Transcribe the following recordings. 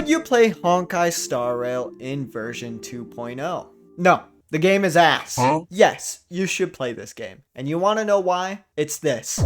Should you play Honkai Star Rail in version 2.0? No, the game is ass. Yes, you should play this game. And you want to know why? It's this.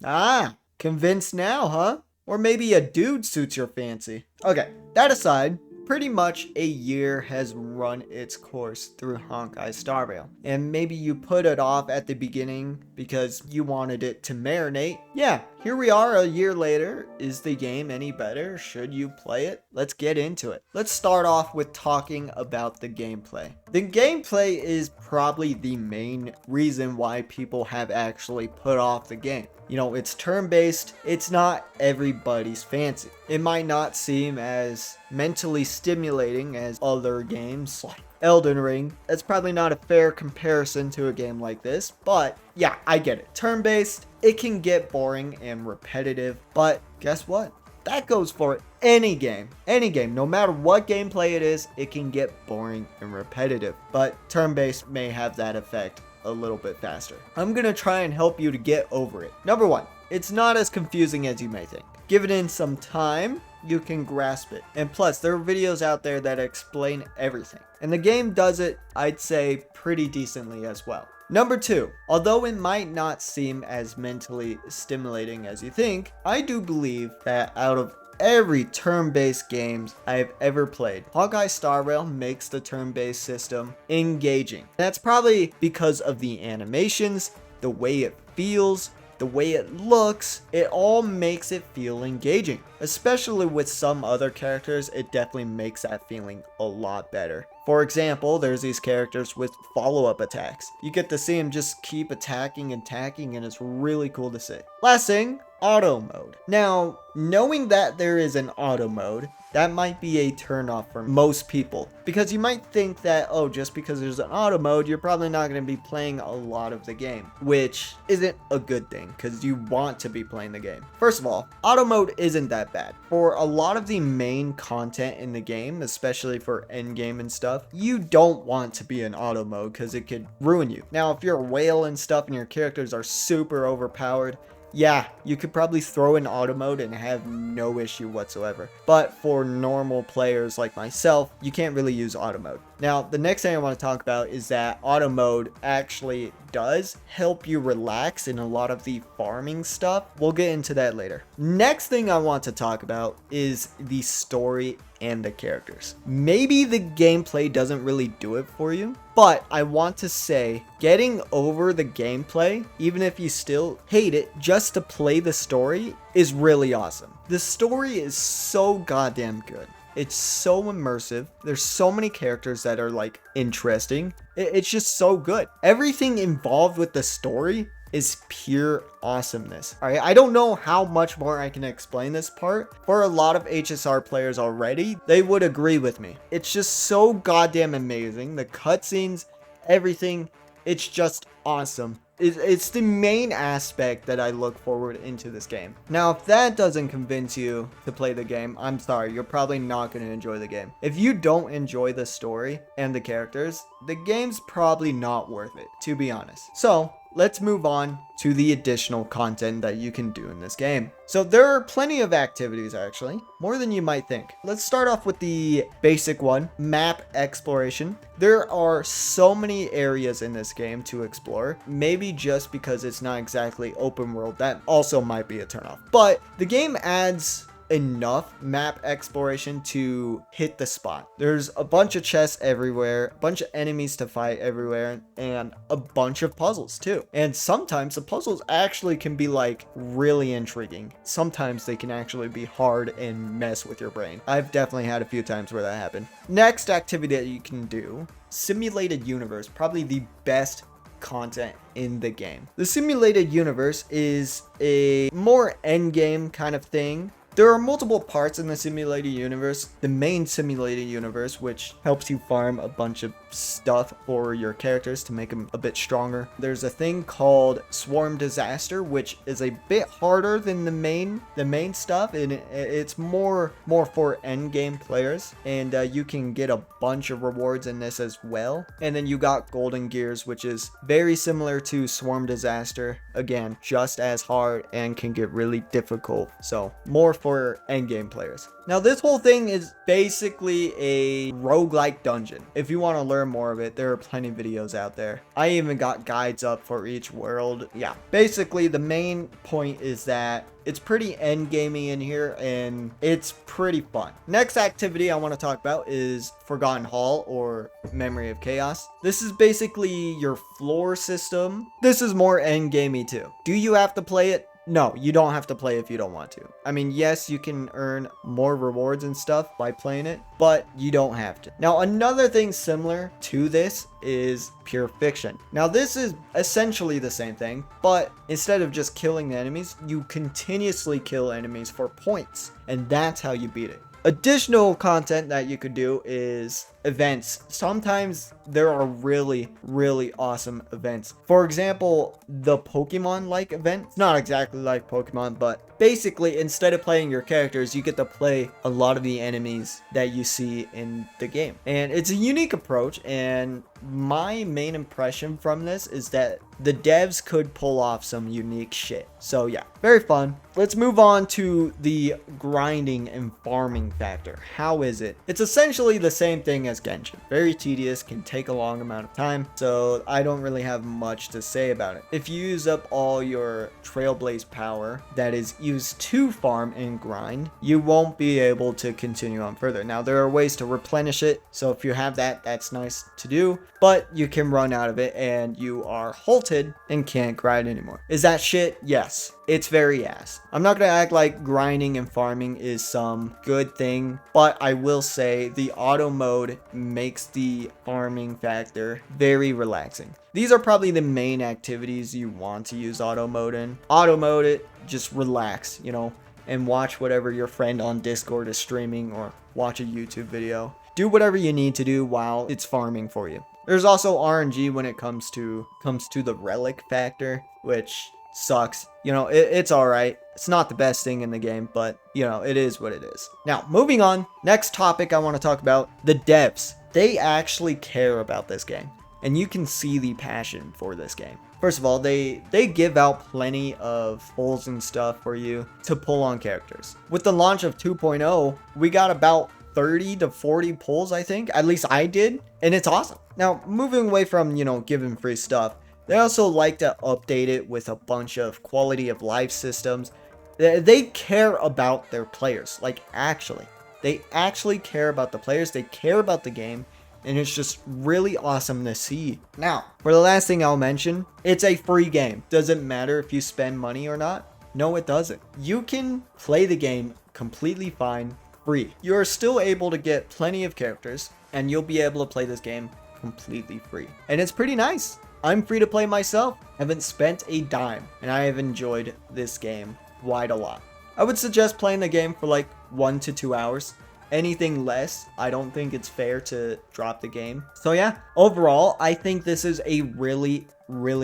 Ah, convinced now, huh? Or maybe a dude suits your fancy. Okay, that aside, pretty much a year has run its course through Honkai Star Rail. And maybe you put it off at the beginning because you wanted it to marinate. Yeah, here we are a year later. Is the game any better? Should you play it? Let's get into it. Let's start off with talking about the gameplay. The gameplay is probably the main reason why people have actually put off the game. You know, it's turn-based. It's not everybody's fancy. It might not seem as mentally stimulating as other games like Elden Ring. It's probably not a fair comparison to a game like this, but yeah, I get it. Turn-based, it can get boring and repetitive, but guess what? That goes for any game. Any game, no matter what gameplay it is, it can get boring and repetitive, but turn-based may have that effect a little bit faster. I'm gonna try and help you to get over it. Number one, it's not as confusing as you may think. Give it in some time, you can grasp it. And plus, there are videos out there that explain everything. And the game does it, I'd say, pretty decently as well. Number two, although it might not seem as mentally stimulating as you think, I do believe that out of every turn-based games I've ever played, Honkai Star Rail makes the turn-based system engaging. That's probably because of the animations, the way it feels, the way it looks. It all makes it feel engaging. Especially with some other characters, it definitely makes that feeling a lot better. For example, there's these characters with follow-up attacks. You get to see them just keep attacking and attacking, and it's really cool to see. Last thing, auto mode. Now, knowing that there is an auto mode, that might be a turnoff for most people, because you might think that, oh, just because there's an auto mode, you're probably not going to be playing a lot of the game, which isn't a good thing because you want to be playing the game. First of all, auto mode isn't that bad. For a lot of the main content in the game, especially for endgame and stuff, you don't want to be in auto mode because it could ruin you. Now, if you're a whale and stuff and your characters are super overpowered, yeah, you could probably throw in auto mode and have no issue whatsoever. But for normal players like myself, you can't really use auto mode. Now, the next thing I want to talk about is that auto mode actually does help you relax in a lot of the farming stuff. We'll get into that later. Next thing I want to talk about is the story and the characters. Maybe the gameplay doesn't really do it for you, but I want to say getting over the gameplay, even if you still hate it, just to play the story is really awesome. The story is so goddamn good. It's so immersive. There's so many characters that are like interesting. It's just so good. Everything involved with the story is pure awesomeness. All right, I don't know how much more I can explain this part. For a lot of HSR players already, they would agree with me. It's just so goddamn amazing. The cutscenes, everything, it's just awesome. It's the main aspect that I look forward into this game. Now, if that doesn't convince you to play the game, I'm sorry, you're probably not going to enjoy the game. If you don't enjoy the story and the characters, the game's probably not worth it, to be honest. So, let's move on to the additional content that you can do in this game. So there are plenty of activities, actually, more than you might think. Let's start off with the basic one, map exploration. There are so many areas in this game to explore. Maybe just because it's not exactly open world, that also might be a turnoff. But the game adds enough map exploration to hit the spot. There's a bunch of chests everywhere, a bunch of enemies to fight everywhere, and a bunch of puzzles too. And sometimes the puzzles actually can be like really intriguing. Sometimes they can actually be hard and mess with your brain. I've definitely had a few times where that happened. Next activity that you can do, simulated universe, probably the best content in the game. The simulated universe is a more endgame kind of thing. There are multiple parts in the simulated universe. The main simulated universe, which helps you farm a bunch of stuff for your characters to make them a bit stronger. There's a thing called Swarm Disaster, which is a bit harder than the main stuff, and it's more for end game players. And you can get a bunch of rewards in this as well. And then you got Golden Gears, which is very similar to Swarm Disaster. Again, just as hard and can get really difficult. So more for endgame players. Now, this whole thing is basically a roguelike dungeon. If you want to learn more of it, there are plenty of videos out there. I even got guides up for each world. Yeah, basically the main point is that it's pretty endgamey in here and it's pretty fun. Next activity I want to talk about is Forgotten Hall or Memory of Chaos. This is basically your floor system. This is more endgamey too. Do you have to play it? No, you don't have to play if you don't want to. I mean, yes, you can earn more rewards and stuff by playing it, but you don't have to. Now, another thing similar to this is Pure Fiction. Now, this is essentially the same thing, but instead of just killing the enemies, you continuously kill enemies for points, and that's how you beat it. Additional content that you could do is events. Sometimes there are really awesome events. For example, the Pokemon-like event. It's not exactly like Pokemon, but basically instead of playing your characters, you get to play a lot of the enemies that you see in the game. And it's a unique approach, and my main impression from this is that the devs could pull off some unique shit. So yeah, very fun. Let's move on to the grinding and farming factor. How is it? It's essentially the same thing as Genshin. Very tedious, can take a long amount of time, so I don't really have much to say about it. If you use up all your Trailblaze power that is used to farm and grind, you won't be able to continue on further. Now, there are ways to replenish it, so if you have that, that's nice to do, but you can run out of it and you are halted and can't grind anymore. Is that shit? Yes. It's very ass. I'm not gonna act like grinding and farming is some good thing, but I will say the auto mode makes the farming factor very relaxing. These are probably the main activities you want to use auto mode in. Auto mode it, just relax, you know, and watch whatever your friend on Discord is streaming or watch a YouTube video. Do whatever you need to do while it's farming for you. There's also RNG when it comes to the relic factor, which sucks. You know, it's alright. It's not the best thing in the game, but, you know, it is what it is. Now, moving on. Next topic I want to talk about, the devs. They actually care about this game, and you can see the passion for this game. First of all, they give out plenty of pulls and stuff for you to pull on characters. With the launch of 2.0, we got about 30 to 40 pulls, I think. At least I did, and it's awesome. Now, moving away from, you know, giving free stuff, they also like to update it with a bunch of quality of life systems. They care about their players. Like, actually. They actually care about the players. They care about the game. And it's just really awesome to see. Now, for the last thing I'll mention, it's a free game. Doesn't matter if you spend money or not. No, it doesn't. You can play the game completely fine, free. You're still able to get plenty of characters, and you'll be able to play this game completely free. And it's pretty nice. I'm free to play myself, haven't spent a dime, and I have enjoyed this game quite a lot. I would suggest playing the game for like 1 to 2 hours. Anything less, I don't think it's fair to drop the game. So yeah, overall, I think this is a really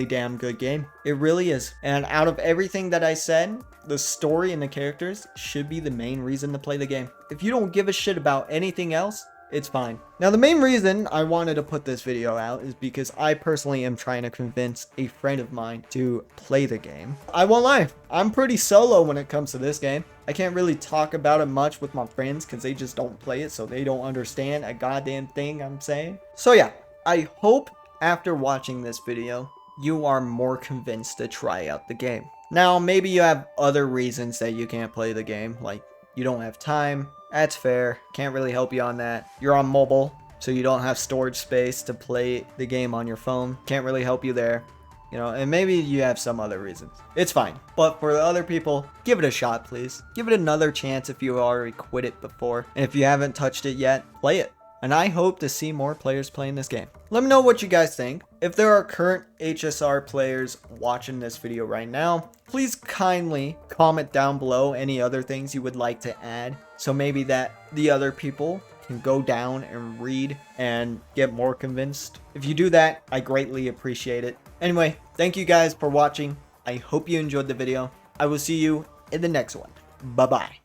damn good game. It really is. And out of everything that I said, the story and the characters should be the main reason to play the game. If you don't give a shit about anything else, it's fine. Now, the main reason I wanted to put this video out is because I personally am trying to convince a friend of mine to play the game. I won't lie, I'm pretty solo when it comes to this game. I can't really talk about it much with my friends because they just don't play it, so they don't understand a goddamn thing I'm saying. So yeah, I hope after watching this video, you are more convinced to try out the game. Now, maybe you have other reasons that you can't play the game, like you don't have time. That's fair. Can't really help you on that. You're on mobile, so you don't have storage space to play the game on your phone. Can't really help you there. You know, and maybe you have some other reasons. It's fine. But for the other people, give it a shot, please. Give it another chance if you already quit it before. And if you haven't touched it yet, play it. And I hope to see more players playing this game. Let me know what you guys think. If there are current HSR players watching this video right now, please kindly comment down below any other things you would like to add. So maybe that the other people can go down and read and get more convinced. If you do that, I greatly appreciate it. Anyway, thank you guys for watching. I hope you enjoyed the video. I will see you in the next one. Bye-bye.